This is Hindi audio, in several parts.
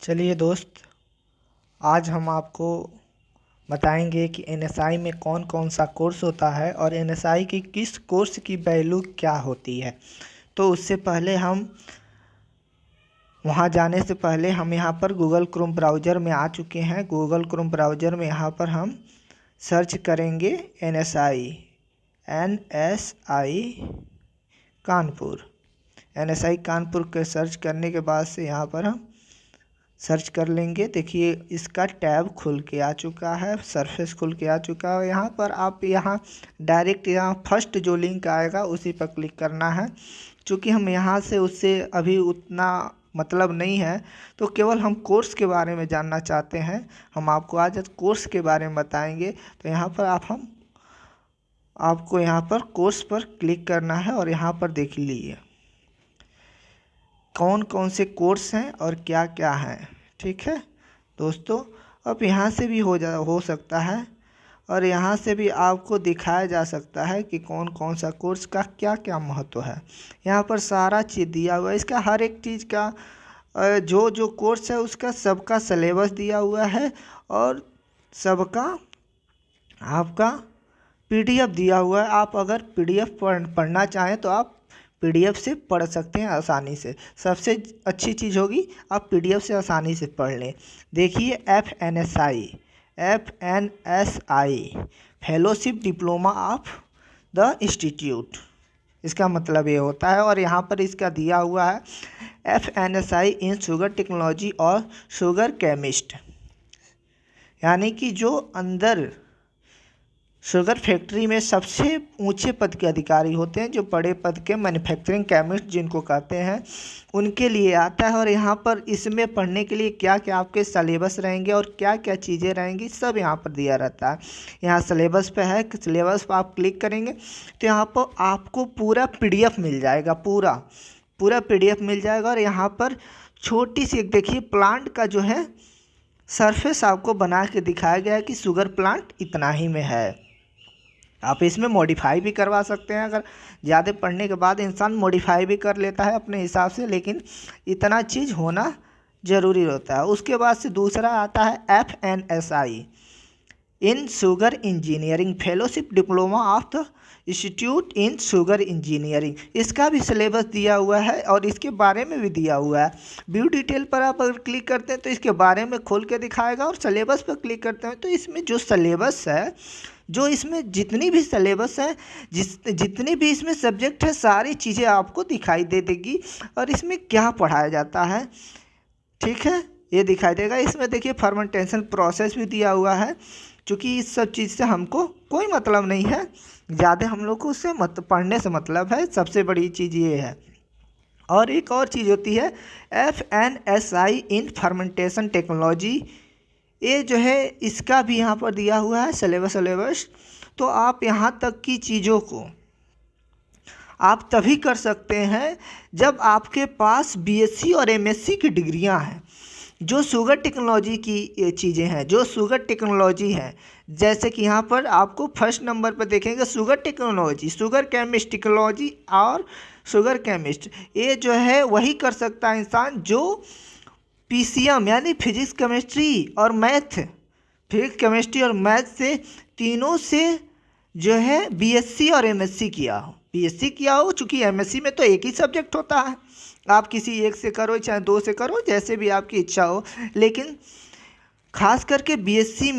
चलिए दोस्त, आज हम आपको बताएंगे कि एनएसआई में कौन कौन सा कोर्स होता है और एनएसआई की किस कोर्स की वैल्यू क्या होती है। तो उससे पहले हम वहां जाने से पहले हम यहाँ पर गूगल क्रोम ब्राउज़र में आ चुके हैं। गूगल क्रोम ब्राउज़र में यहाँ पर हम सर्च करेंगे एनएसआई कानपुर। एनएसआई कानपुर के सर्च करने के बाद से यहाँ पर हम सर्च कर लेंगे। देखिए इसका टैब खुल के आ चुका है, सरफेस खुल के आ चुका है। यहाँ पर आप डायरेक्ट फर्स्ट जो लिंक आएगा उसी पर क्लिक करना है। चूँकि हम यहाँ से उससे अभी उतना मतलब नहीं है, तो केवल हम कोर्स के बारे में जानना चाहते हैं। हम आपको आज कोर्स के बारे में बताएंगे। तो यहाँ पर आपको यहाँ पर कोर्स पर क्लिक करना है और यहाँ पर देख लीजिए कौन कौन से कोर्स हैं और क्या क्या हैं। ठीक है दोस्तों, अब यहाँ से भी हो सकता है और यहाँ से भी आपको दिखाया जा सकता है कि कौन कौन सा कोर्स का क्या क्या महत्व है। यहाँ पर सारा चीज़ दिया हुआ है, इसका हर एक चीज़ का जो जो कोर्स है उसका सबका सिलेबस दिया हुआ है और सबका आपका पीडीएफ दिया हुआ है। आप अगर पीडीएफ पढ़ना चाहें तो आप पीडीएफ से पढ़ सकते हैं आसानी से। सबसे अच्छी चीज़ होगी आप पीडीएफ से आसानी से पढ़ लें। देखिए FNSI fellowship diploma of the institute, इसका मतलब ये होता है। और यहाँ पर इसका दिया हुआ है एफएनएसआई इन शुगर टेक्नोलॉजी और शुगर केमिस्ट, यानी कि जो अंदर शुगर फैक्ट्री में सबसे ऊंचे पद के अधिकारी होते हैं, जो बड़े पद के मैन्युफैक्चरिंग केमिस्ट जिनको कहते हैं, उनके लिए आता है। और यहाँ पर इसमें पढ़ने के लिए क्या क्या आपके सिलेबस रहेंगे और क्या क्या चीज़ें रहेंगी सब यहाँ पर दिया रहता है। यहाँ सिलेबस पे है, सिलेबस पर आप क्लिक करेंगे तो यहाँ पर आपको पूरा पीडीएफ मिल जाएगा, पूरा पीडीएफ मिल जाएगा। और यहाँ पर छोटी सी एक देखिए प्लांट का जो है सरफेस आपको बना के दिखाया गया है कि शुगर प्लांट इतना ही में है। आप इसमें मॉडिफाई भी करवा सकते हैं, अगर ज़्यादा पढ़ने के बाद इंसान मॉडिफाई भी कर लेता है अपने हिसाब से, लेकिन इतना चीज़ होना ज़रूरी होता है। उसके बाद से दूसरा आता है FNSI in sugar engineering fellowship diploma of the institute in sugar engineering. इसका भी सिलेबस दिया हुआ है और इसके बारे में भी दिया हुआ है। व्यू डिटेल पर आप अगर क्लिक करते हैं तो इसके बारे में खोल के दिखाएगा, और सिलेबस पर क्लिक करते हैं तो इसमें जो सिलेबस है, जो इसमें जितनी भी सिलेबस है, जितनी भी इसमें सब्जेक्ट है, सारी चीज़ें आपको दिखाई दे देगी और इसमें क्या पढ़ाया जाता है। ठीक है, ये दिखाई देगा। इसमें देखिए फर्मेंटेशन प्रोसेस भी दिया हुआ है। क्योंकि इस सब चीज़ से हमको कोई मतलब नहीं है, ज़्यादा हम लोग को उससे पढ़ने से मतलब है। सबसे बड़ी चीज़ ये है। और एक और चीज़ होती है एफएनएसआई इन फर्मेंटेशन टेक्नोलॉजी, ये जो है इसका भी यहाँ पर दिया हुआ है सिलेबस। तो आप यहाँ तक की चीज़ों को आप तभी कर सकते हैं जब आपके पास बीएससी और एमएससी की डिग्रियाँ हैं। जो शुगर टेक्नोलॉजी की चीज़ें हैं, जो शुगर टेक्नोलॉजी है, जैसे कि यहाँ पर आपको फर्स्ट नंबर पर देखेंगे sugar technology, sugar chemist technology और शुगर केमिस्ट। ये जो है वही कर सकता है इंसान जो पीसीएम यानी फिजिक्स केमिस्ट्री और मैथ से तीनों से जो है बीएससी और एमएससी किया हो। चूँकि एमएससी में तो एक ही सब्जेक्ट होता है, आप किसी एक से करो चाहे दो से करो, जैसे भी आपकी इच्छा हो। लेकिन खास करके बीएससी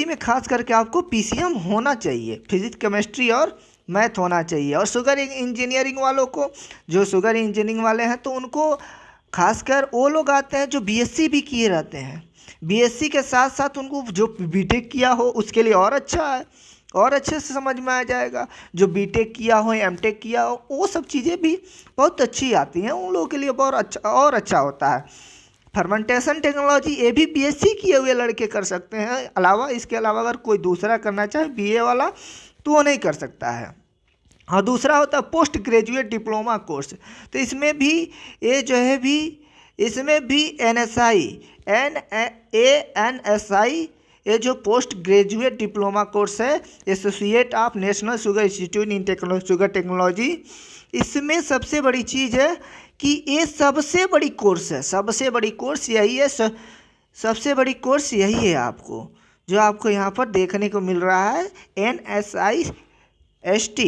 में खास करके आपको पीसीएम होना चाहिए, फिजिक्स केमिस्ट्री और मैथ होना चाहिए। और शुगर इंजीनियरिंग वालों को, जो शुगर इंजीनियरिंग वाले हैं, तो उनको खासकर वो लोग आते हैं जो बीएससी भी किए रहते हैं। बीएससी के साथ साथ उनको जो बीटेक किया हो उसके लिए और अच्छा है, और अच्छे से समझ में आ जाएगा। जो बीटेक किया हो, एमटेक किया हो, वो सब चीज़ें भी बहुत अच्छी आती हैं, उन लोगों के लिए बहुत अच्छा होता है। फर्मेंटेशन टेक्नोलॉजी ये भी बीएससी किए हुए लड़के कर सकते हैं। इसके अलावा अगर कोई दूसरा करना चाहे बीए वाला, तो वो नहीं कर सकता है। और दूसरा होता है पोस्ट ग्रेजुएट डिप्लोमा कोर्स। तो इसमें भी ये जो है इसमें भी एनएसआई ये जो पोस्ट ग्रेजुएट डिप्लोमा कोर्स है, associate of national sugar institute in sugar technology, इसमें सबसे बड़ी चीज़ है कि ये सबसे बड़ी कोर्स है, सबसे बड़ी कोर्स यही है, सबसे बड़ी कोर्स यही है आपको, जो आपको यहाँ पर देखने को मिल रहा है NSIST।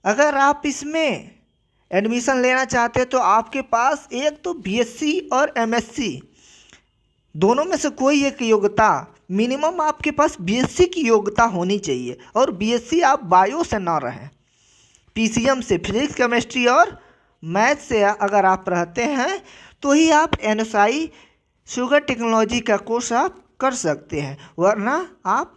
अगर आप इसमें एडमिशन लेना चाहते हैं तो आपके पास एक तो BSc और MSc दोनों में से कोई एक योग्यता, मिनिमम आपके पास BSc की योग्यता होनी चाहिए, और BSc आप बायो से ना रहें, PCM से, फिजिक्स केमिस्ट्री और मैथ से अगर आप रहते हैं तो ही आप NSI शुगर टेक्नोलॉजी का कोर्स आप कर सकते हैं, वरना आप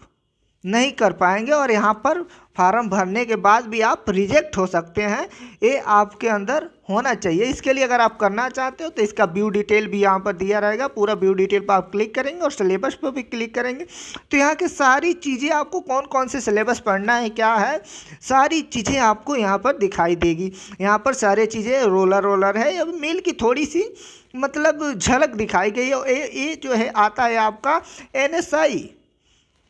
नहीं कर पाएंगे और यहाँ पर फार्म भरने के बाद भी आप रिजेक्ट हो सकते हैं। ये आपके अंदर होना चाहिए। इसके लिए अगर आप करना चाहते हो तो इसका व्यू डिटेल भी यहाँ पर दिया रहेगा, पूरा व्यू डिटेल पर आप क्लिक करेंगे और सिलेबस पर भी क्लिक करेंगे तो यहाँ की सारी चीज़ें आपको कौन कौन से सिलेबस पढ़ना है, क्या है, सारी चीज़ें आपको यहाँ पर दिखाई देगी। यहाँ पर सारी चीज़ें रोलर है, अब मेल की थोड़ी सी मतलब झलक दिखाई गई है। ये जो है आता है आपका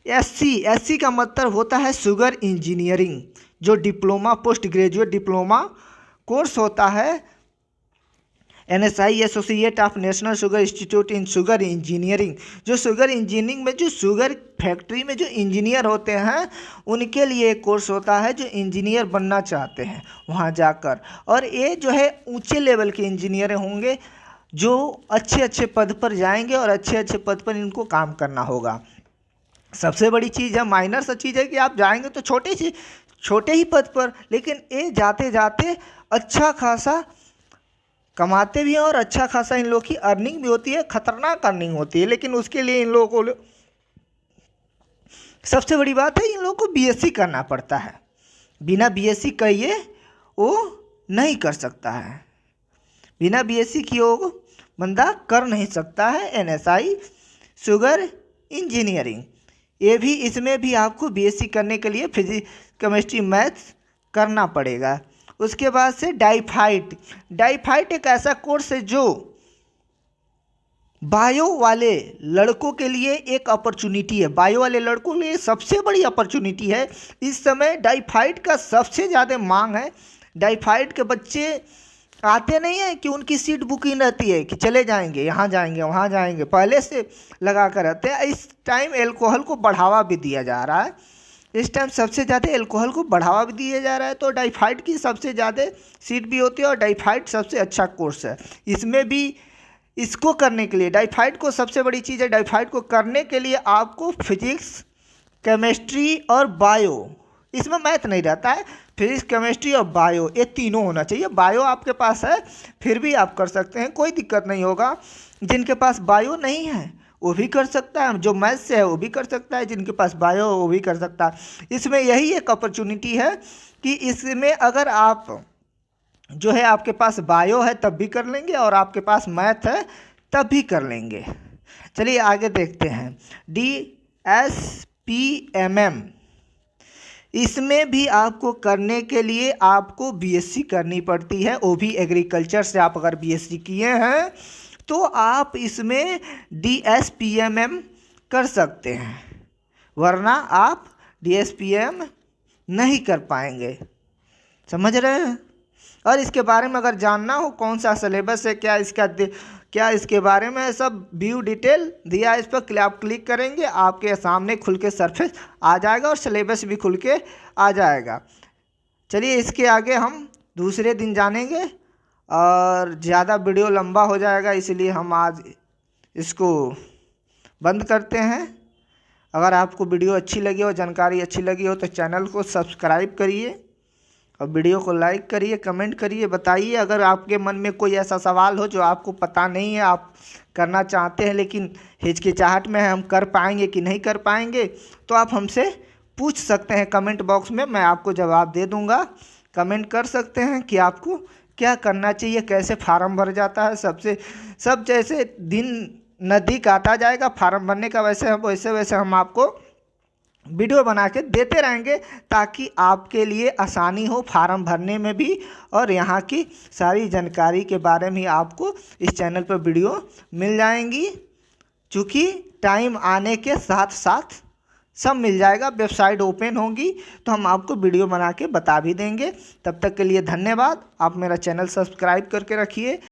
NSISC का मतलब होता है शुगर इंजीनियरिंग, जो diploma post graduate diploma course होता है। NSI associate of national sugar institute in sugar engineering, जो शुगर इंजीनियरिंग में जो शुगर फैक्ट्री में जो इंजीनियर होते हैं उनके लिए एक कोर्स होता है, जो इंजीनियर बनना चाहते हैं वहाँ जाकर, और ये जो है ऊंचे लेवल के इंजीनियर होंगे जो अच्छे अच्छे पद पर जाएंगे और अच्छे अच्छे पद पर इनको काम करना होगा। सबसे बड़ी चीज़ है, माइनर सा चीज़ है कि आप जाएंगे तो छोटे ही पद पर, लेकिन ये जाते जाते अच्छा खासा कमाते भी हैं और अच्छा खासा इन लोग की अर्निंग भी होती है, खतरनाक अर्निंग होती है। लेकिन उसके लिए इन लोगों को सबसे बड़ी बात है, इन लोगों को BSc करना पड़ता है, बिना BSc किए वो नहीं कर सकता है, बिना BSc किए वो बंदा कर नहीं सकता है NSI शुगर इंजीनियरिंग। ये भी, इसमें भी आपको BSc करने के लिए फिजिक्स केमिस्ट्री मैथ्स करना पड़ेगा। उसके बाद से डाइफाइट एक ऐसा कोर्स है जो बायो वाले लड़कों के लिए एक अपॉर्चुनिटी है, बायो वाले लड़कों के लिए सबसे बड़ी अपॉर्चुनिटी है। इस समय डाइफाइट का सबसे ज़्यादा मांग है। डाइफाइट के बच्चे आते नहीं हैं कि उनकी सीट बुकिंग रहती है कि चले जाएंगे, यहाँ जाएंगे, वहाँ जाएंगे, पहले से लगा कर रहते हैं। इस टाइम एल्कोहल को बढ़ावा भी दिया जा रहा है, इस टाइम सबसे ज़्यादा एल्कोहल को बढ़ावा भी दिया जा रहा है, तो डाइफाइट की सबसे ज़्यादा सीट भी होती है और डाइफाइट सबसे अच्छा कोर्स है। इसमें भी इसको करने के लिए, डाइफाइट को सबसे बड़ी चीज़ है, डाइफाइट को करने के लिए आपको फिजिक्स केमिस्ट्री और बायो, इसमें मैथ नहीं रहता है, फिजिक्स केमिस्ट्री और बायो ये तीनों होना चाहिए। बायो आपके पास है फिर भी आप कर सकते हैं, कोई दिक्कत नहीं होगा। जिनके पास बायो नहीं है वो भी कर सकता है, जो मैथ से है वो भी कर सकता है, जिनके पास बायो वो भी कर सकता है। इसमें यही एक अपॉर्चुनिटी है कि इसमें अगर आप जो है आपके पास बायो है तब भी कर लेंगे और आपके पास मैथ है तब भी कर लेंगे। चलिए आगे देखते हैं। DSPMM, इसमें भी आपको करने के लिए आपको BSc करनी पड़ती है, वो भी एग्रीकल्चर से। आप अगर BSc किए हैं तो आप इसमें DSPMM कर सकते हैं, वरना आप DSPM नहीं कर पाएंगे, समझ रहे हैं। और इसके बारे में अगर जानना हो कौन सा सिलेबस है, क्या इसके बारे में सब व्यू डिटेल दिया है, इस पर आप क्लिक करेंगे आपके सामने खुल के सरफेस आ जाएगा और सिलेबस भी खुल के आ जाएगा। चलिए इसके आगे हम दूसरे दिन जानेंगे और ज़्यादा वीडियो लंबा हो जाएगा, इसलिए हम आज इसको बंद करते हैं। अगर आपको वीडियो अच्छी लगी हो, जानकारी अच्छी लगी हो तो चैनल को सब्सक्राइब करिए और वीडियो को लाइक करिए, कमेंट करिए, बताइए अगर आपके मन में कोई ऐसा सवाल हो जो आपको पता नहीं है, आप करना चाहते हैं लेकिन हिचकिचाहट में है हम कर पाएंगे कि नहीं कर पाएंगे, तो आप हमसे पूछ सकते हैं कमेंट बॉक्स में, मैं आपको जवाब दे दूंगा। कमेंट कर सकते हैं कि आपको क्या करना चाहिए, कैसे फार्म भर जाता है, सब जैसे दिन नज़दीक आता जाएगा फार्म भरने का वैसे हम आपको वीडियो बना के देते रहेंगे ताकि आपके लिए आसानी हो फार्म भरने में भी, और यहाँ की सारी जानकारी के बारे में आपको इस चैनल पर वीडियो मिल जाएंगी। चूँकि टाइम आने के साथ साथ सब मिल जाएगा। वेबसाइट ओपन होगी तो हम आपको वीडियो बना के बता भी देंगे। तब तक के लिए धन्यवाद। आप मेरा चैनल सब्सक्राइब करके रखिए।